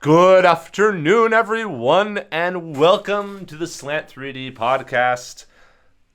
Good afternoon, everyone, and welcome to the Slant 3D podcast,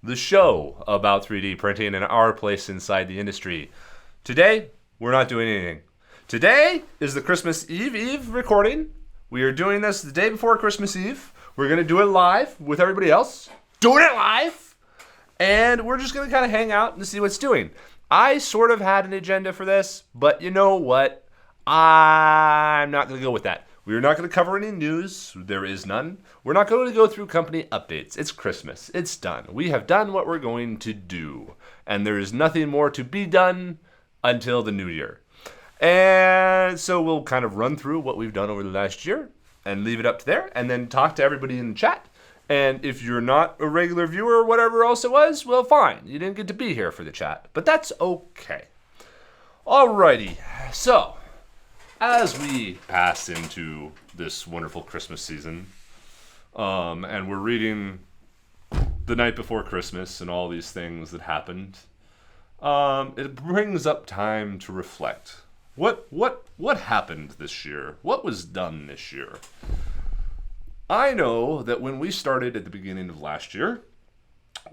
the show about 3D printing and our place inside the industry. Today, we're not doing anything. Today is the Christmas Eve recording. We are doing this the day before Christmas Eve. We're going to do it live with everybody else. Doing it live! And we're just going to kind of hang out and see what's doing. I sort of had an agenda for this, but you know what? I'm not going to go with that. We're not going to cover any news. There is none. We're not going to go through company updates. It's Christmas. It's done. We have done what we're going to do. And there is nothing more to be done until the new year. And so we'll kind of run through what we've done over the last year and leave it up to there and then talk to everybody in the chat. And if you're not a regular viewer or whatever else it was, well, fine. You didn't get to be here for the chat. But that's okay. Alrighty. So, as we pass into this wonderful Christmas season, and we're reading the night before Christmas and all these things that happened, it brings up time to reflect. What happened this year? What was done this year? I know that when we started at the beginning of last year,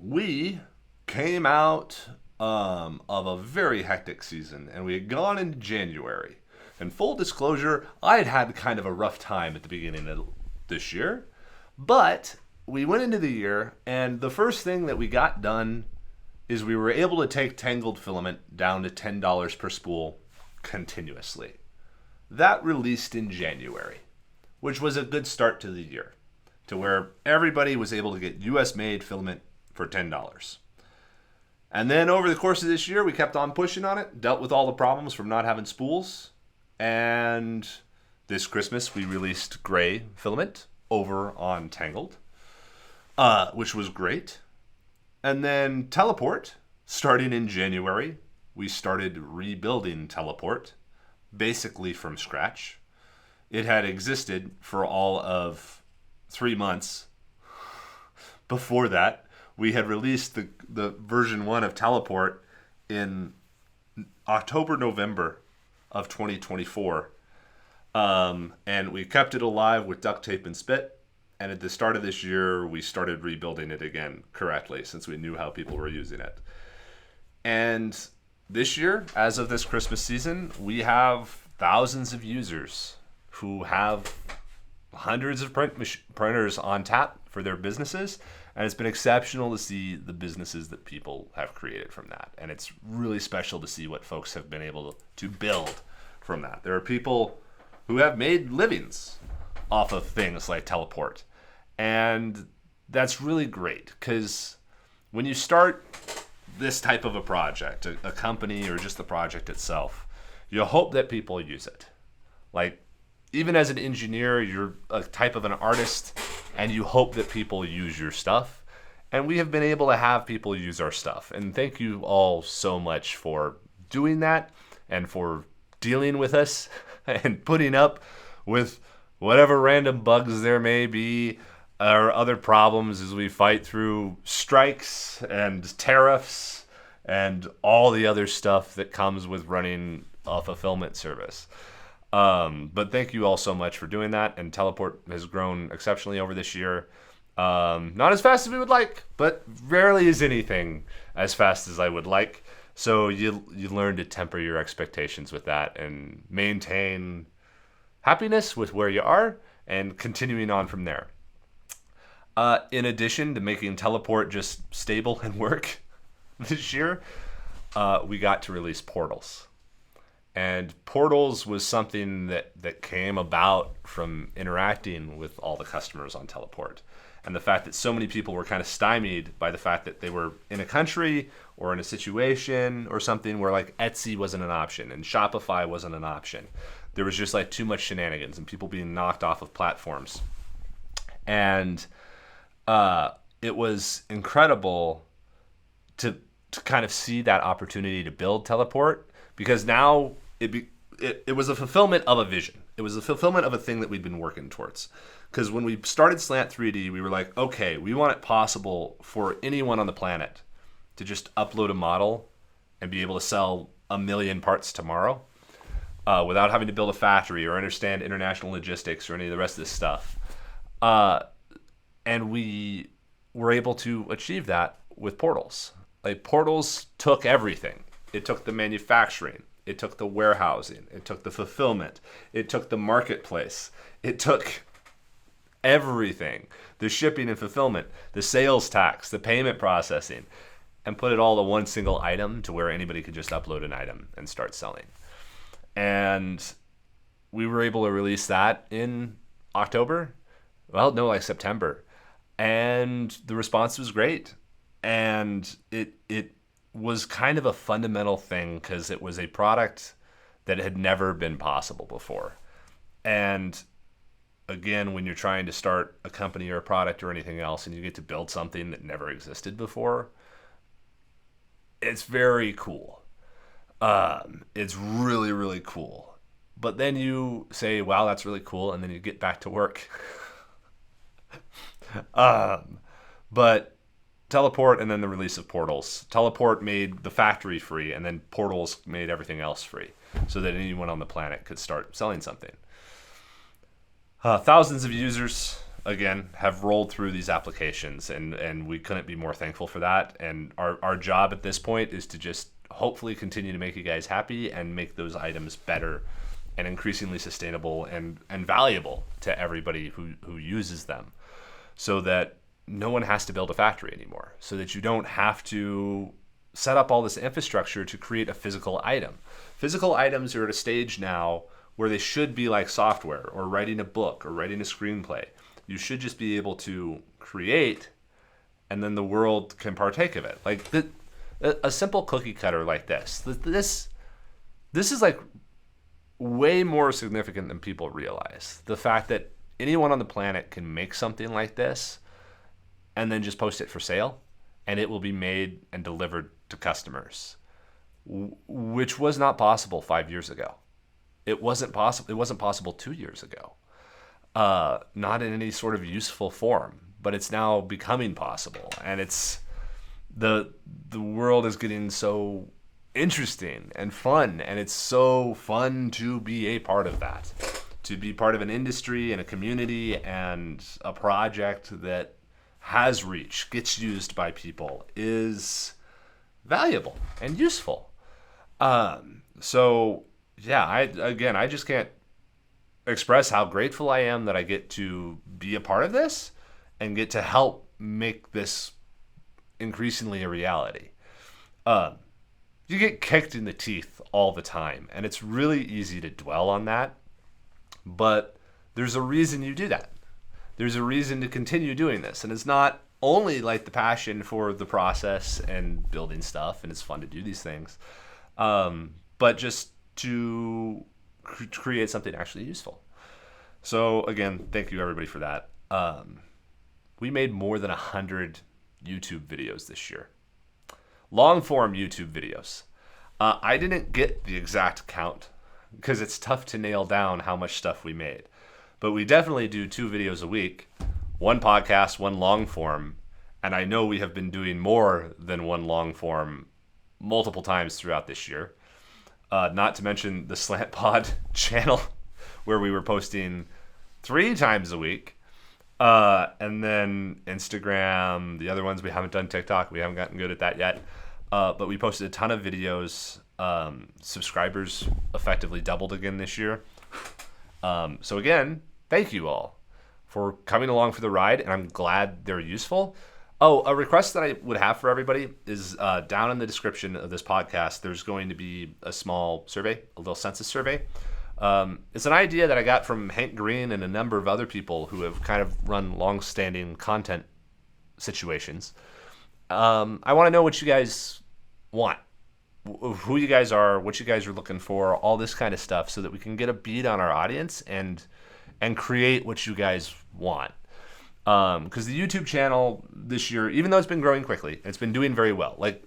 we came out of a very hectic season, and we had gone into January. And full disclosure, I had kind of a rough time at the beginning of this year. But we went into the year, and the first thing that we got done is we were able to take tangled filament down to $10 per spool continuously. That released in January, which was a good start to the year, to where everybody was able to get US-made filament for $10. And then over the course of this year, we kept on pushing on it, dealt with all the problems from not having spools. And this Christmas, we released gray filament over on Tangled, which was great. And then Teleport, starting in January, we started rebuilding Teleport, basically from scratch. It had existed for all of 3 months. Before that, we had released the version 1 of Teleport in October, November of 2024, and we kept it alive with duct tape and spit, and at the start of this year we started rebuilding it again correctly since we knew how people were using it. And this year, as of this Christmas season, we have thousands of users who have hundreds of printers on tap for their businesses, and it's been exceptional to see the businesses that people have created from that. And it's really special to see what folks have been able to build from that. There are people who have made livings off of things like Teleport. And that's really great, because when you start this type of a project, a company or just the project itself, you hope that people use it. Like, even as an engineer, you're a type of an artist, and you hope that people use your stuff. And we have been able to have people use our stuff. And thank you all so much for doing that and for dealing with us and putting up with whatever random bugs there may be or other problems as we fight through strikes and tariffs and all the other stuff that comes with running a fulfillment service. But thank you all so much for doing that. And Teleport has grown exceptionally over this year. Not as fast as we would like, but rarely is anything as fast as I would like. So you learn to temper your expectations with that and maintain happiness with where you are and continuing on from there. In addition to making Teleport just stable and work this year, we got to release Portals. And Portals was something that came about from interacting with all the customers on Teleport. And the fact that so many people were kind of stymied by the fact that they were in a country or in a situation or something where like Etsy wasn't an option and Shopify wasn't an option. There was just like too much shenanigans and people being knocked off of platforms. And it was incredible to kind of see that opportunity to build Teleport, because now it was a fulfillment of a vision. It was a fulfillment of a thing that we'd been working towards. Because when we started Slant 3D, we were like, okay, we want it possible for anyone on the planet to just upload a model and be able to sell 1 million parts tomorrow. without having to build a factory or understand international logistics or any of the rest of this stuff. And we were able to achieve that with portals. Like, portals took everything. It took the manufacturing. It took the warehousing. It took the fulfillment. It took the marketplace. It took everything. The shipping and fulfillment, the sales tax, the payment processing, and put it all to one single item to where anybody could just upload an item and start selling. And we were able to release that in October. Well, no, like September. And the response was great. And it was kind of a fundamental thing because it was a product that had never been possible before. And again, when you're trying to start a company or a product or anything else and you get to build something that never existed before, it's very cool. It's really, really cool. But then you say, wow, that's really cool. And then you get back to work. But Teleport and then the release of Portals. Teleport made the factory free, and then Portals made everything else free so that anyone on the planet could start selling something. Thousands of users, again, have rolled through these applications, and we couldn't be more thankful for that. And our job at this point is to just hopefully continue to make you guys happy and make those items better and increasingly sustainable and valuable to everybody who uses them, so that no one has to build a factory anymore, so that you don't have to set up all this infrastructure to create a physical item. Physical items are at a stage now where they should be like software or writing a book or writing a screenplay. You should just be able to create, and then the world can partake of it. Like a simple cookie cutter like this. This is like way more significant than people realize. The fact that anyone on the planet can make something like this and then just post it for sale, and it will be made and delivered to customers, which was not possible 5 years ago. It wasn't possible. It wasn't possible 2 years ago. Not in any sort of useful form, but it's now becoming possible, and it's the world is getting so interesting and fun, and it's so fun to be a part of that, to be part of an industry and a community and a project that has reach, gets used by people, is valuable and useful. So yeah, I just can't express how grateful I am that I get to be a part of this and get to help make this increasingly a reality. You get kicked in the teeth all the time, and it's really easy to dwell on that, but there's a reason you do that. There's a reason to continue doing this, and it's not only like the passion for the process and building stuff, and it's fun to do these things, but just to create something actually useful. So again, thank you everybody for that. We made more than 100 YouTube videos this year. Long form YouTube videos. I didn't get the exact count because it's tough to nail down how much stuff we made. But we definitely do 2 videos a week, 1 podcast, 1 long form. And I know we have been doing more than 1 long form multiple times throughout this year. Not to mention the Slant Pod channel, where we were posting 3 times a week. And then Instagram, the other ones we haven't done. TikTok, we haven't gotten good at that yet. But we posted a ton of videos. Subscribers effectively doubled again this year. So again, thank you all for coming along for the ride, and I'm glad they're useful. Oh, a request that I would have for everybody is down in the description of this podcast, there's going to be a small survey, a little census survey. It's an idea that I got from Hank Green and a number of other people who have kind of run long-standing content situations. I want to know what you guys want, who you guys are, what you guys are looking for, all this kind of stuff, so that we can get a beat on our audience and create what you guys want. Because the YouTube channel this year, even though it's been growing quickly, it's been doing very well. Like,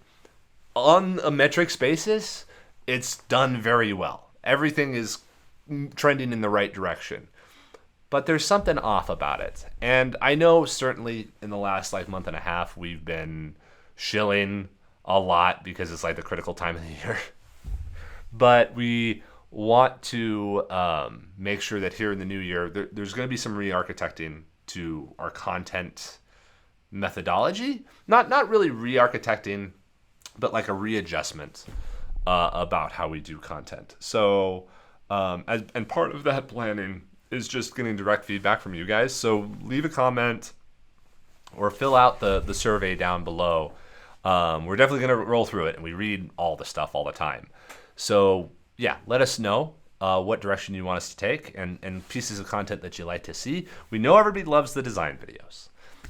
on a metrics basis, it's done very well. Everything is trending in the right direction. But there's something off about it. And I know certainly in the last month and a half, we've been shilling a lot because it's like the critical time of the year. But we want to make sure that here in the new year, there's going to be some re-architecting to our content methodology. Not really re-architecting, but like a readjustment about how we do content. So, and part of that planning is just getting direct feedback from you guys. So leave a comment or fill out the survey down below. We're definitely going to roll through it, and we read all the stuff all the time. So yeah, let us know what direction you want us to take and pieces of content that you like to see. We know everybody loves the design videos.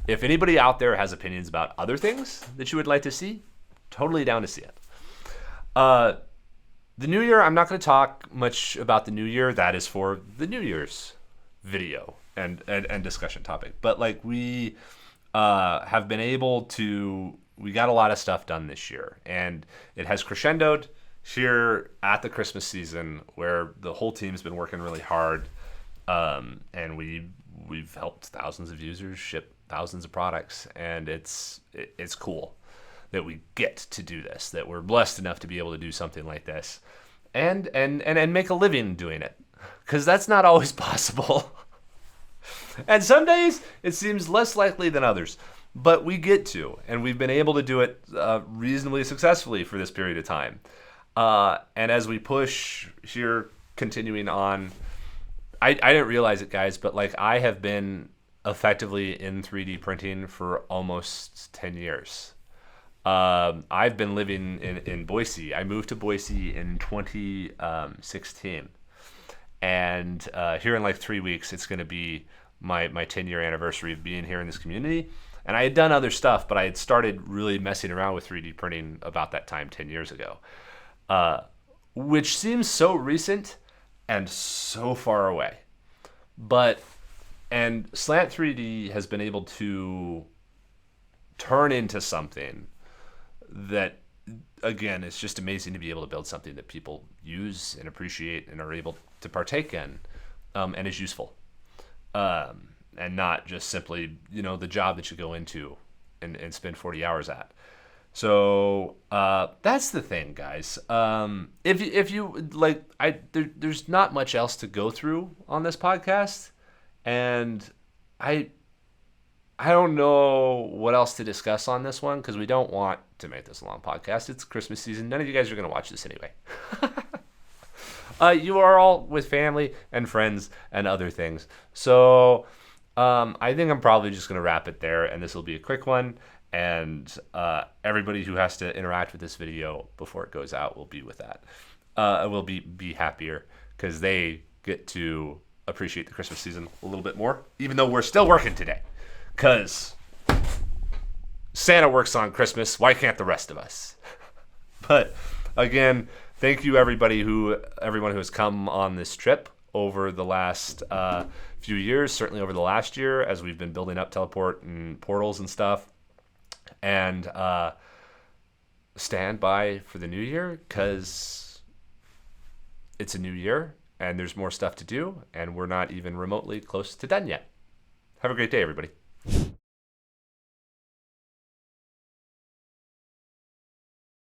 If anybody out there has opinions about other things that you would like to see, totally down to see it. The new year, I'm not going to talk much about the new year. That is for the New Year's video and discussion topic. But like we have been able to, we got a lot of stuff done this year, and it has crescendoed here at the Christmas season where the whole team's been working really hard, and we've helped thousands of users ship thousands of products, and it's cool that we get to do this, that we're blessed enough to be able to do something like this and make a living doing it, because that's not always possible. And some days it seems less likely than others, but we get to, and we've been able to do it reasonably successfully for this period of time. And as we push here, continuing on, I didn't realize it, guys, but like I have been effectively in 3D printing for almost 10 years. I've been living in Boise. I moved to Boise in 2016. And here in like 3 weeks, it's going to be my 10-year anniversary of being here in this community. And I had done other stuff, but I had started really messing around with 3D printing about that time 10 years ago, which seems so recent and so far away. And Slant 3D has been able to turn into something that, again, it's just amazing to be able to build something that people use and appreciate and are able to partake in, and is useful, and not just simply, the job that you go into and spend 40 hours at. So that's the thing, guys. If you like, there's not much else to go through on this podcast, and I don't know what else to discuss on this one, because we don't want to make this a long podcast. It's Christmas season. None of you guys are going to watch this anyway. You are all with family and friends and other things. So I think I'm probably just going to wrap it there, and this will be a quick one. And everybody who has to interact with this video before it goes out will be with that. Will be happier, because they get to appreciate the Christmas season a little bit more, even though we're still working today. Because Santa works on Christmas, why can't the rest of us? But again, thank you everyone who has come on this trip over the last few years, certainly over the last year, as we've been building up teleport and portals and stuff. And stand by for the new year, because it's a new year and there's more stuff to do, and we're not even remotely close to done yet. Have a great day, everybody.